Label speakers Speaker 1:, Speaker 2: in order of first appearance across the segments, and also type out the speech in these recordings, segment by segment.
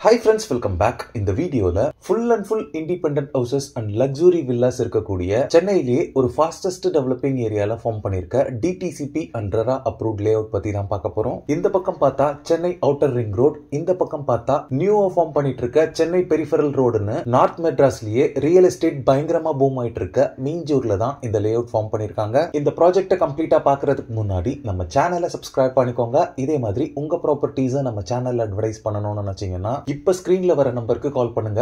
Speaker 1: Hi friends, welcome back. இந்த வீடியோல full and full independent houses and luxury villas இருக்கக்கூடிய சென்னையிலேயே ஒரு fastest developing ஏரியால ஃபார்ம் பண்ணிருக்க DTCP and RERA approved layout பத்தி தான் பார்க்க போறோம். இந்த பக்கம் பார்த்தா சென்னை அவுட்டர் ரிங் ரோட், இந்த பக்கம் பார்த்தா நியூவா ஃபார்ம் பண்ணிட்டு இருக்க சென்னை பெரிஃபரல் ரோடுன்னு நார்த் மெட்ராஸ்லயே ரியல் எஸ்டேட் பயங்கரமா பூம் ஆயிட்டு இருக்க மீஞ்சூர்ல தான் இந்த லேஅவுட் ஃபார்ம் பண்ணிருக்காங்க. இந்த ப்ராஜெக்ட்டை கம்ப்ளீட்டா பாக்குறதுக்கு முன்னாடி நம்ம சேனலை சப்ஸ்கிரைப் பண்ணிக்கோங்க. இதே மாதிரி உங்க ப்ராப்பர்ட்டிஸை நம்ம சேனல்ல அட்வர்டைஸ் பண்ணணும்னு நினைச்சீங்கன்னா இப்ப ஸ்கிரீன்ல வர நம்பருக்கு கால் பண்ணுங்க.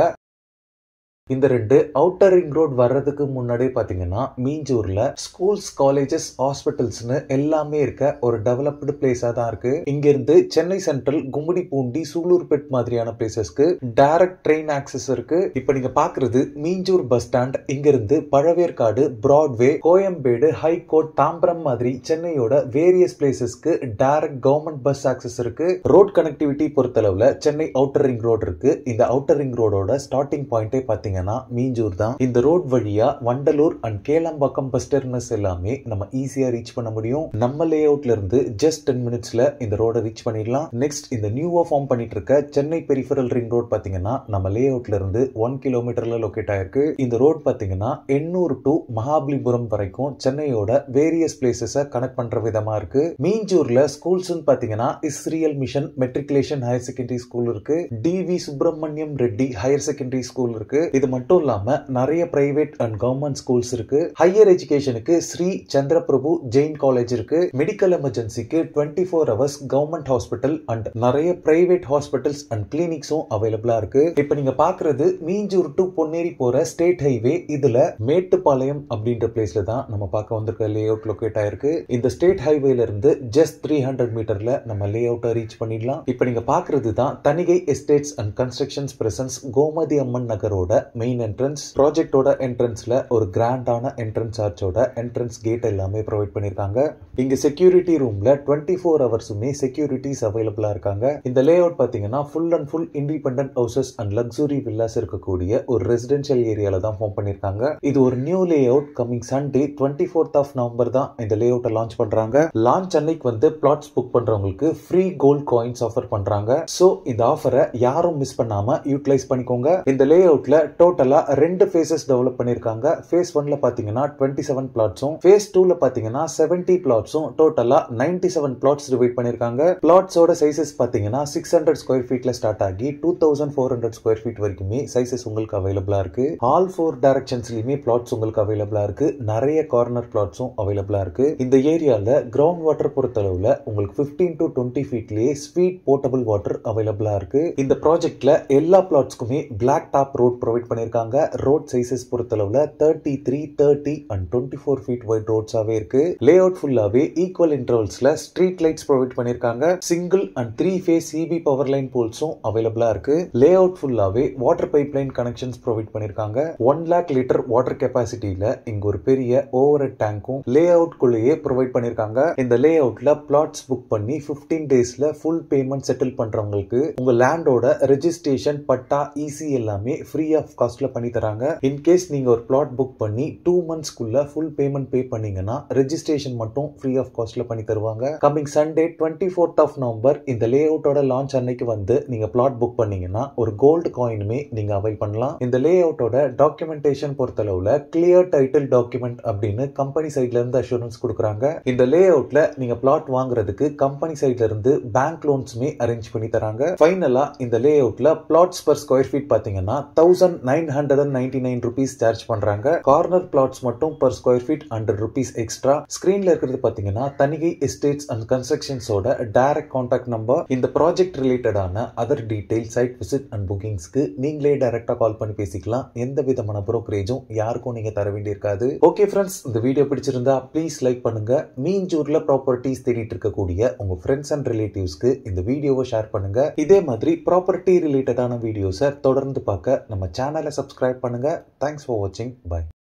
Speaker 1: இந்த ரெண்டு அவுட்டர் ரிங் ரோட் வர்றதுக்கு முன்னாடியே பாத்தீங்கன்னா மீஞ்சூர்ல ஸ்கூல்ஸ், காலேஜஸ், ஹாஸ்பிட்டல்ஸ்னு எல்லாமே இருக்க ஒரு டெவலப்டு பிளேஸா தான் இருக்கு. இங்க இருந்து சென்னை சென்ட்ரல், கும்மிடிப்பூண்டி, சூலூர்பேட் மாதிரியான பிளேசஸ்க்கு டைரக்ட் ட்ரெயின் ஆக்சஸ் இருக்கு. இப்ப நீங்க பாக்குறது மீஞ்சூர் பஸ் ஸ்டாண்ட். இங்க இருந்து பழவேற்காடு, பிராட்வே, கோயம்பேடு, ஹைகோர்ட், தாம்பரம் மாதிரி சென்னையோட வேரியஸ் பிளேசஸ்க்கு டைரக்ட் கவர்மெண்ட் பஸ் ஆக்சஸ் இருக்கு. ரோட் கனெக்டிவிட்டி பொறுத்தளவுல சென்னை அவுட்டர் ரிங் ரோடு இருக்கு. இந்த அவுட்டர் ரிங் ரோடோட ஸ்டார்டிங் பாயிண்டே பாத்தீங்கன்னா மீஞ்சூர் தான். இந்த ரோட் வழியா Vandalur and Kelambakkam bus terminus எல்லாமே நம்ம ஈஸியா ரீச் பண்ண முடியும். நம்ம லேஅவுட்ல இருந்து ஜஸ்ட் 10 மினிட்ஸ்ல இந்த ரோட ரீச் பண்ணிடலாம். நெக்ஸ்ட் இந்த நியூவா ஃபார்ம் பண்ணிட்டு இருக்க சென்னை பெரிஃபரல் ரிங் ரோட் பாத்தீங்கன்னா நம்ம லேஅவுட்ல இருந்து 1 கிலோமீட்டர்ல லொகேட் ஆயிருக்கு. இந்த ரோட் பாத்தீங்கன்னா எண்ணூர் டு மகாபலிபுரம் வரைக்கும் சென்னையோட வேரியஸ் பிளேசஸ் கனெக்ட் பண்ற விதமா இருக்கு. மீஞ்சூர்ல ஸ்கூல்ஸ் பாத்தீங்கன்னா Israel mission matriculation higher secondary school இருக்கு, TV Subramaniam Reddy higher secondary school இருக்கு. இது மட்டும் இல்லாம நிறைய பிரைவேட் அண்ட் கவர்மெண்ட் ஸ்கூல்ஸ் இருக்கு. ஹையர் எஜுகேஷனுக்கு ஸ்ரீ சந்திரபிரபு ஜெயின் காலேஜ் இருக்கு. மெடிக்கல் எமர்ஜென்சிக்கு 24 hours கவர்மெண்ட் ஹாஸ்பிட்டல் அண்ட் நிறைய பிரைவேட் ஹாஸ்பிட்டல்ஸ் அண்ட் கிளினிக்ஸும் அவைலபிளா இருக்கு. இப்ப நீங்க பாக்குறது மீஞ்சூர் டு பொன்னேரி போற ஸ்டேட் ஹைவே. இதுல மேட்டுப்பாளையம் அப்படின்ற பிளேஸ்ல தான் நம்ம பார்க்க வந்திருக்க லேஅவுட் லொகேட் ஆயிருக்கு. இந்த ஸ்டேட் ஹைவேல இருந்து ஜஸ்ட் 300 மீட்டர்ல நம்ம லேஅவுட்டை ரீச் பண்ணிடலாம். இப்ப நீங்க பாக்குறது தான் Thanigai estates and constructions presents Gomathi Amman நகரோட மெயின் என்ட்ரன்ஸ். ப்ராஜெக்டோட என்ட்ரன்ஸ்ல ஒரு கிராண்டான என்ட்ரன்ஸ் ஆர்ச்சோட என்ட்ரன்ஸ் கேட் எல்லாமே ப்ரொவைட் பண்ணிருக்காங்க. இங்க செக்யூரிட்டி ரூம்ல 24 ஹவர்ஸுமே செக்யூரிட்டிஸ் அவைலபிளா இருக்காங்க. இந்த லேஅவுட் பாத்தீங்கன்னா full and full independent houses and luxury villas இருக்கக்கூடிய ஒரு ரெசிடென்ஷியல் ஏரியால தான் ஃபார்ம் பண்ணிருக்காங்க. இது ஒரு new layout. Coming Sunday 24th November தான் இந்த லேஅவுட்டை லான்ச் பண்றாங்க. லான்ச் அன்னைக்கு வந்து பிளாட்ஸ் புக் பண்றவங்களுக்கு ஃப்ரீ கோல்ட் காயின்ஸ் ஆஃபர் பண்றாங்க. சோ இந்த ஆஃபரை யாரும் மிஸ் பண்ணாம யூட்டிலைஸ் பண்ணிக்கோங்க. இந்த லேஅவுட்ல டோட்டலா 2 phases டெவலப் பண்ணிருக்காங்க. phase 1ல பாத்தீங்கன்னா 27 பிளாட்ஸும், phase 2ல பாத்தீங்கன்னா 70 பிளாட்ஸும், டோட்டலா 97 பிளாட்ஸ் டிவைட் பண்ணிருக்காங்க. பிளாட்ஸோட சைசஸ் பாத்தீங்கன்னா 600 ஸ்கொயர் ஃபீட்ல ஸ்டார்ட் ஆகி 2400 ஸ்கொயர் ஃபீட் வரைக்குமே சைசஸ் உங்களுக்கு அவைலபிளா இருக்கு. ஆல் 4 டைரக்ஷன்ஸ்லயுமே பிளாட்ஸ் உங்களுக்கு அவைலபிளா இருக்கு. நிறைய கார்னர் பிளாட்ஸும் அவைலபிளா இருக்கு. இந்த ஏரியால கிரவுண்ட் வாட்டர் பொறுத்தளவுல உங்களுக்கு 15 to 20 ஃபீட்லயே ஸ்வீட் போர்ட்டபிள் வாட்டர் அவைலபிளா இருக்கு. இந்த ப்ராஜெக்ட்ல எல்லா பிளாட்ஸ்க்குமே பிளாக் டாப் ரோட் ப்ரொவைட் பண்ணிருக்காங்க. ரோட் சைசஸ் பொறுத்தளவுல 33, 30 and 24 ஃபீட் வைட் ரோட்ஸாவே இருக்கு. லேஅவுட் ஃபுல்லாவே ஈக்குவல் இன்டர்வல்ஸ்ல ஸ்ட்ரீட் லைட்ஸ் ப்ரொவைட் பண்ணிருக்காங்க. Single and 3 phase CB power line போல்ஸும் அவைலபிளா இருக்கு. லேஅவுட் ஃபுல்லாவே water pipe line connections provide பண்ணிருக்காங்க. 1 lakh லிட்டர் வாட்டர் கெபாசிட்டியில இங்க ஒரு பெரிய ஓவர் ஹெட் டேங்கும் லேஅவுட் குள்ளேயே ப்ரொவைட் பண்ணிருக்காங்க. இந்த லேஅவுட்ல பிளாட்ஸ் புக் பண்ணி 15 டேஸ்ல ஃபுல் பேமெண்ட் செட்டில் பண்றவங்களுக்கு உங்க லேண்டோட ரெஜிஸ்ட்ரேஷன், பட்டா, ஈசி எல்லாமே ஃப்ரீ ஆஃப் காஸ்ட்ல பண்ணி தராங்க. இன் கேஸ் நீங்க ஒரு பிளாட் புக் பண்ணி 2 monthsக்குள்ள ஃபுல் பேமெண்ட் பே பண்ணீங்கன்னா ரெஜிஸ்ட்ரேஷன் மட்டும் ஃப்ரீ ஆஃப் காஸ்ட்ல பண்ணி தருவாங்க. கமிங் சண்டே 24th நவம்பர் இந்த லேஅவுட்டோட லான்ச் அன்னைக்கு வந்து நீங்க பிளாட் புக் பண்ணீங்கன்னா ஒரு கோல்டு காயினுமே நீங்க அவைல் பண்ணலாம். இந்த லேஅவுட்டோட டாக்குமெண்டேஷன் பொறுத்தளவுல கிளியர் டைட்டில் டாக்குமெண்ட் அப்படின்னு கம்பெனி சைட்ல இருந்து அஷூரன்ஸ் கொடுக்குறாங்க. இந்த லேஅவுட்ல நீங்க பிளாட் வாங்குறதுக்கு கம்பெனி சைட்ல இருந்து பேங்க் லோன்ஸ்மே அரேஞ்ச் பண்ணி தராங்க. ஃபைனலா இந்த லேஅவுட்ல பிளாட்ஸ் பர் ஸ்கொயர் ஃபீட் பாத்தீங்கன்னா 1999 rupees சார்ஜ் பண்றாங்க. கார்னர் பிளாட்ஸ் மட்டும் per square feet 100 rupees எக்ஸ்ட்ரா. ஸ்கிரீன்ல இருக்கிறது பாத்தீங்கன்னா தனிகை எஸ்டேட்ஸ் அண்ட் கன்ஸ்ட்ரக்ஷன்ஸோட டைரக்ட் கான்டாக்ட் நம்பர். இந்த ப்ராஜெக்ட் ரிலேட்டடான other detail, site visit and புக்கிங்ஸ்க்கு நீங்களே டைரக்டா கால் பண்ணி பேசிக்கலாம். எந்த விதமான புரோக்கரேஜும் யாருக்கும் நீங்க தர வேண்டியிருக்காது. ஓகே ஃப்ரெண்ட்ஸ், இந்த வீடியோ பிடிச்சிருந்தா ப்ளீஸ் லைக் பண்ணுங்க. மீஞ்சூர்ல ப்ராப்பர்ட்டிஸ் தேடிட்டு இருக்கக்கூடிய உங்க ஃப்ரெண்ட்ஸ் அண்ட் ரிலேட்டிவ்ஸ்க்கு இந்த வீடியோவை ஷேர் பண்ணுங்க. இதே மாதிரி ப்ராப்பர்ட்டி ரிலேட்டடான வீடியோஸை தொடர்ந்து பார்க்க நம்ம சேனலை சப்ஸ்கிரைப் பண்ணுங்க. Thanks for watching. Bye.